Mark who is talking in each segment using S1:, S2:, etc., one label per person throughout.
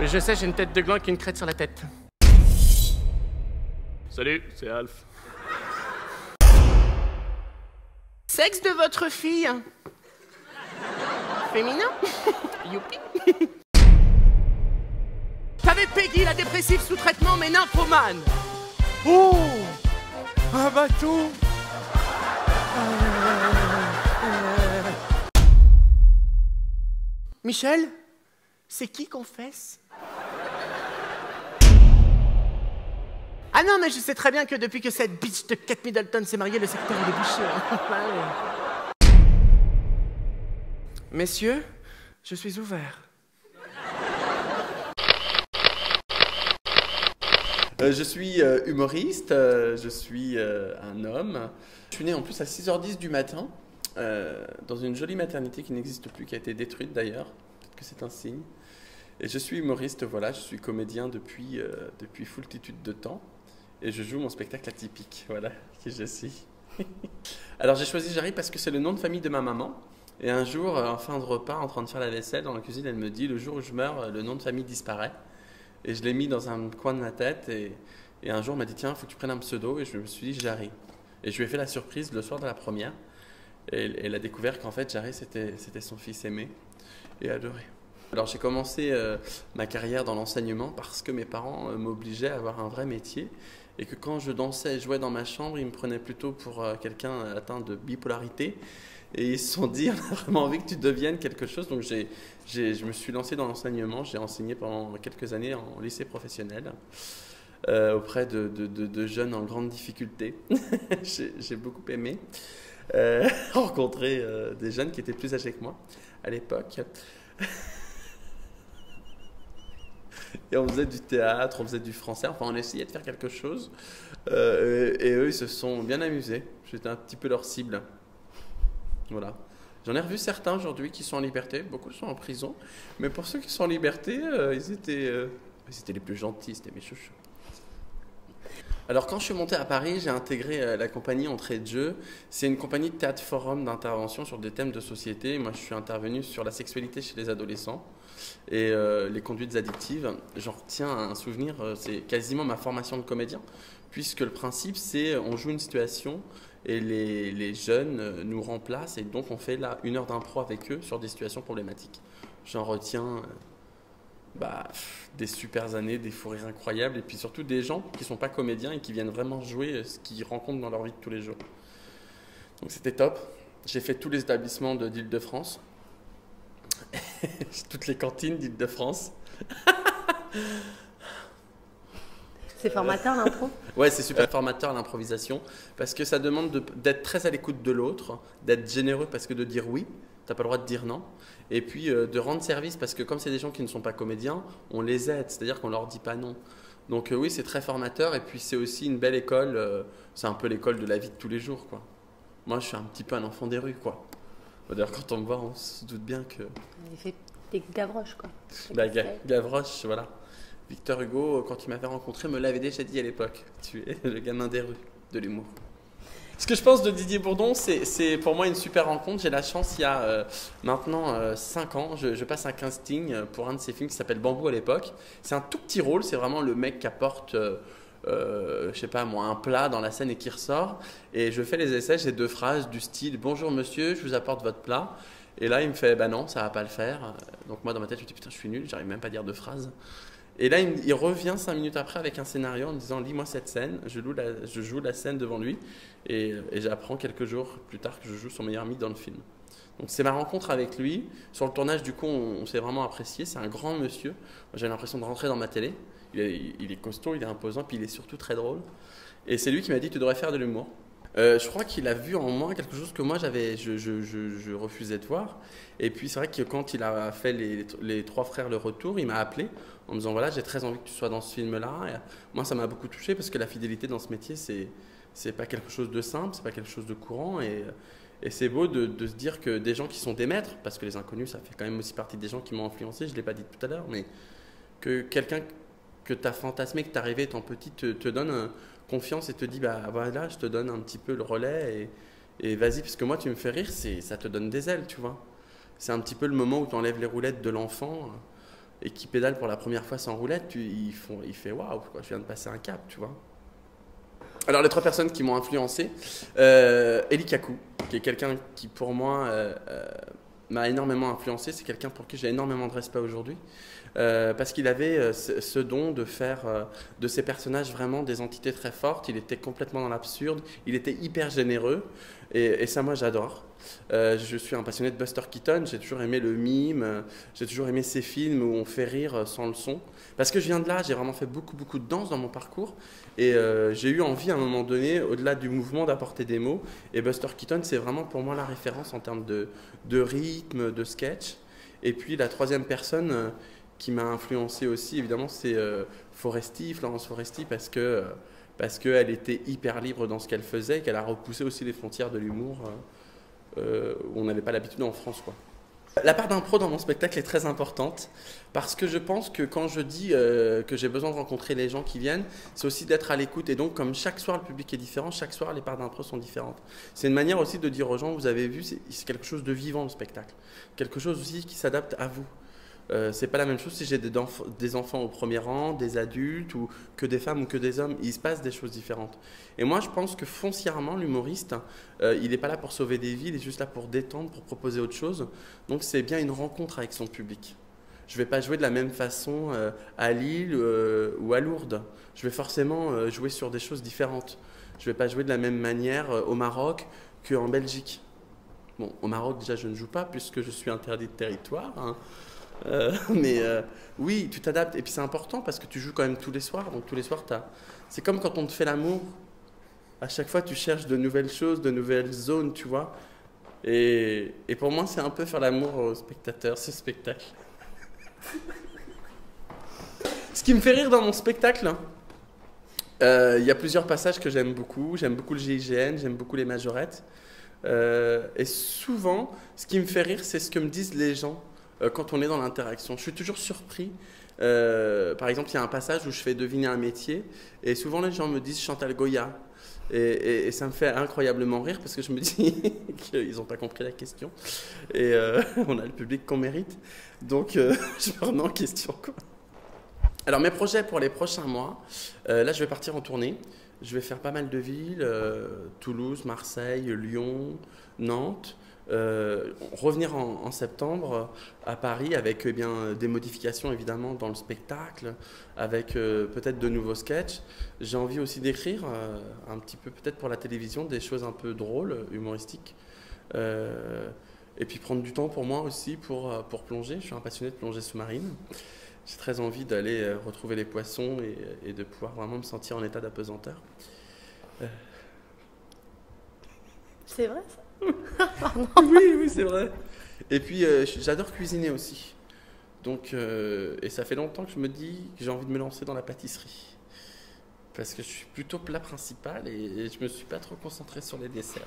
S1: Je sais, j'ai une tête de gland avec une crête sur la tête. Salut, c'est Alf. Sexe de votre fille. Féminin. Youpi. T'avais Peggy, la dépressive sous traitement, mais nymphomane.
S2: Oh, un bateau.
S1: Michel, c'est qui qu'on fesse? Ah non, mais je sais très bien que depuis que cette bitch de Kate Middleton s'est mariée, le secteur il est bouché. Hein. Messieurs, je suis ouvert.
S3: Je suis humoriste, je suis un homme. Je suis né en plus à 6h10 du matin, dans une jolie maternité qui n'existe plus, qui a été détruite d'ailleurs. Peut-être que c'est un signe. Et je suis humoriste, voilà, je suis comédien depuis foultitude de temps. Et je joue mon spectacle atypique, voilà, qui je suis. Alors j'ai choisi Jarry parce que c'est le nom de famille de ma maman. Et un jour, en fin de repas, en train de faire la vaisselle dans la cuisine, elle me dit, le jour où je meurs, le nom de famille disparaît. Et je l'ai mis dans un coin de ma tête. Et un jour, on m'a dit, tiens, il faut que tu prennes un pseudo. Et je me suis dit, Jarry. Et je lui ai fait la surprise le soir de la première. Et elle a découvert qu'en fait, Jarry, c'était son fils aimé et adoré. Alors j'ai commencé ma carrière dans l'enseignement parce que mes parents m'obligeaient à avoir un vrai métier. Et que quand je dansais et jouais dans ma chambre, ils me prenaient plutôt pour quelqu'un atteint de bipolarité. Et ils se sont dit, on a vraiment envie que tu deviennes quelque chose. Donc je me suis lancé dans l'enseignement. J'ai enseigné pendant quelques années en lycée professionnel auprès de jeunes en grande difficulté. J'ai beaucoup aimé rencontrer des jeunes qui étaient plus âgés que moi à l'époque. Et on faisait du théâtre, on faisait du français, enfin on essayait de faire quelque chose. Et eux, ils se sont bien amusés. J'étais un petit peu leur cible. Voilà. J'en ai revu certains aujourd'hui qui sont en liberté, beaucoup sont en prison. Mais pour ceux qui sont en liberté, ils étaient les plus gentils, c'était mes chouchous. Alors quand je suis monté à Paris, j'ai intégré la compagnie Entrée de Jeu. C'est une compagnie de théâtre forum d'intervention sur des thèmes de société. Moi je suis intervenu sur la sexualité chez les adolescents et les conduites addictives. J'en retiens un souvenir, c'est quasiment ma formation de comédien, puisque le principe c'est on joue une situation et les jeunes nous remplacent et donc on fait là 1 heure d'impro avec eux sur des situations problématiques. J'en retiens des super années, des fous rires incroyables et puis surtout des gens qui ne sont pas comédiens et qui viennent vraiment jouer ce qu'ils rencontrent dans leur vie de tous les jours. Donc c'était top. J'ai fait tous les établissements d'Île-de-France. Toutes les cantines d'Île-de-France.
S4: C'est formateur l'impro?
S3: Ouais, c'est super formateur l'improvisation parce que ça demande d'être très à l'écoute de l'autre, d'être généreux parce que de dire oui, t'as pas le droit de dire non, et puis de rendre service parce que comme c'est des gens qui ne sont pas comédiens, on les aide, c'est-à-dire qu'on leur dit pas non. Donc oui, c'est très formateur et puis c'est aussi une belle école, c'est un peu l'école de la vie de tous les jours, quoi. Moi, je suis un petit peu un enfant des rues, quoi. D'ailleurs, quand on me voit, on se doute bien que...
S4: Il fait des Gavroches, quoi.
S3: Gavroche, voilà. Victor Hugo, quand il m'avait rencontré, me l'avait déjà dit à l'époque. Tu es le gamin des rues, de l'humour. Ce que je pense de Didier Bourdon, c'est pour moi une super rencontre. J'ai la chance, il y a maintenant 5 ans, je passe un casting pour un de ses films qui s'appelle Bambou à l'époque. C'est un tout petit rôle, c'est vraiment le mec qui apporte, je sais pas moi, un plat dans la scène et qui ressort. Et je fais les essais, j'ai 2 phrases du style « Bonjour monsieur, je vous apporte votre plat ». Et là, il me fait « Bah non, ça va pas le faire ». Donc moi, dans ma tête, je me dis « Putain, je suis nul, j'arrive même pas à dire 2 phrases ». Et là, il revient 5 minutes après avec un scénario en me disant « Lis-moi cette scène ». Je joue la scène devant lui et j'apprends quelques jours plus tard que je joue son meilleur ami dans le film. Donc c'est ma rencontre avec lui. Sur le tournage, du coup, on s'est vraiment apprécié. C'est un grand monsieur. J'ai l'impression de rentrer dans ma télé. Il est costaud, il est imposant, puis il est surtout très drôle. Et c'est lui qui m'a dit « Tu devrais faire de l'humour ». Je crois qu'il a vu en moi quelque chose que moi je refusais de voir. Et puis c'est vrai que quand il a fait les 3 frères le retour, il m'a appelé en me disant voilà, j'ai très envie que tu sois dans ce film-là. Et moi ça m'a beaucoup touché parce que la fidélité dans ce métier c'est pas quelque chose de simple, c'est pas quelque chose de courant et c'est beau de se dire que des gens qui sont des maîtres, parce que les inconnus ça fait quand même aussi partie des gens qui m'ont influencé, je l'ai pas dit tout à l'heure, mais que quelqu'un que tu as fantasmé, que tu es arrivé étant petit te donne confiance et te dit bah voilà, je te donne un petit peu le relais et vas-y, parce que moi tu me fais rire, ça te donne des ailes, tu vois. C'est un petit peu le moment où tu enlèves les roulettes de l'enfant et qui pédale pour la première fois sans roulette, il fait waouh, je viens de passer un cap, tu vois. Alors les 3 personnes qui m'ont influencé, Eli Kaku, qui est quelqu'un qui pour moi m'a énormément influencé, c'est quelqu'un pour qui j'ai énormément de respect aujourd'hui, parce qu'il avait ce don de faire de ses personnages vraiment des entités très fortes, il était complètement dans l'absurde, il était hyper généreux, et ça moi j'adore. Je suis un passionné de Buster Keaton, j'ai toujours aimé le mime, j'ai toujours aimé ces films où on fait rire sans le son. Parce que je viens de là, j'ai vraiment fait beaucoup de danse dans mon parcours et j'ai eu envie à un moment donné, au-delà du mouvement, d'apporter des mots. Et Buster Keaton, c'est vraiment pour moi la référence en termes de rythme, de sketch. Et puis la 3e personne qui m'a influencé aussi, évidemment, c'est Florence Foresti, parce qu'elle était hyper libre dans ce qu'elle faisait, qu'elle a repoussé aussi les frontières de l'humour où on n'avait pas l'habitude en France, quoi. La part d'impro dans mon spectacle est très importante parce que je pense que quand je dis que j'ai besoin de rencontrer les gens qui viennent, c'est aussi d'être à l'écoute. Et donc, comme chaque soir le public est différent, chaque soir les parts d'impro sont différentes. C'est une manière aussi de dire aux gens, vous avez vu, c'est quelque chose de vivant le spectacle. Quelque chose aussi qui s'adapte à vous. C'est pas la même chose si j'ai des enfants au premier rang, des adultes, ou que des femmes ou que des hommes. Il se passe des choses différentes. Et moi, je pense que foncièrement, l'humoriste, il n'est pas là pour sauver des vies, il est juste là pour détendre, pour proposer autre chose. Donc, c'est bien une rencontre avec son public. Je ne vais pas jouer de la même façon à Lille ou à Lourdes. Je vais forcément jouer sur des choses différentes. Je ne vais pas jouer de la même manière au Maroc qu'en Belgique. Bon, au Maroc, déjà, je ne joue pas puisque je suis interdit de territoire, hein. Mais oui, tu t'adaptes. Et puis c'est important parce que tu joues quand même tous les soirs. Donc tous les soirs, c'est comme quand on te fait l'amour. À chaque fois, tu cherches de nouvelles choses, de nouvelles zones, tu vois. Et pour moi, c'est un peu faire l'amour aux spectateurs, ce spectacle. Ce qui me fait rire dans mon spectacle, il y a plusieurs passages que j'aime beaucoup. J'aime beaucoup le GIGN, j'aime beaucoup les majorettes. Et souvent, ce qui me fait rire, c'est ce que me disent les gens quand on est dans l'interaction. Je suis toujours surpris. Par exemple, il y a un passage où je fais deviner un métier et souvent les gens me disent Chantal Goya. Et ça me fait incroyablement rire parce que je me dis qu'ils n'ont pas compris la question. Et on a le public qu'on mérite. Donc, je me remets en question, quoi. Alors, mes projets pour les prochains mois, là, je vais partir en tournée. Je vais faire pas mal de villes, Toulouse, Marseille, Lyon, Nantes. Revenir en septembre à Paris avec des modifications évidemment dans le spectacle, avec peut-être de nouveaux sketchs. J'ai envie aussi d'écrire un petit peu peut-être pour la télévision des choses un peu drôles, humoristiques. Et puis prendre du temps pour moi aussi pour plonger. Je suis un passionné de plongée sous-marine. J'ai très envie d'aller retrouver les poissons et de pouvoir vraiment me sentir en état d'apesanteur.
S4: C'est vrai ça?
S3: Oui, c'est vrai. Et puis, j'adore cuisiner aussi. Donc, et ça fait longtemps que je me dis que j'ai envie de me lancer dans la pâtisserie. Parce que je suis plutôt plat principal et je me suis pas trop concentré sur les desserts.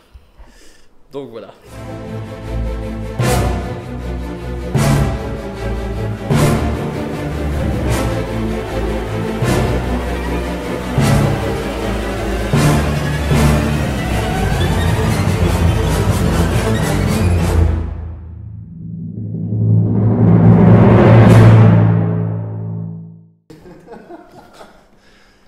S3: Donc voilà.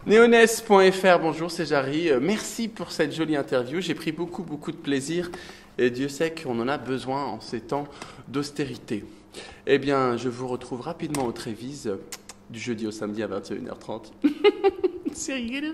S3: Néonès.fr, bonjour, c'est Jarry. Merci pour cette jolie interview. J'ai pris beaucoup de plaisir et Dieu sait qu'on en a besoin en ces temps d'austérité. Eh bien, je vous retrouve rapidement au Trévise du jeudi au samedi à 21h30. C'est rigolo.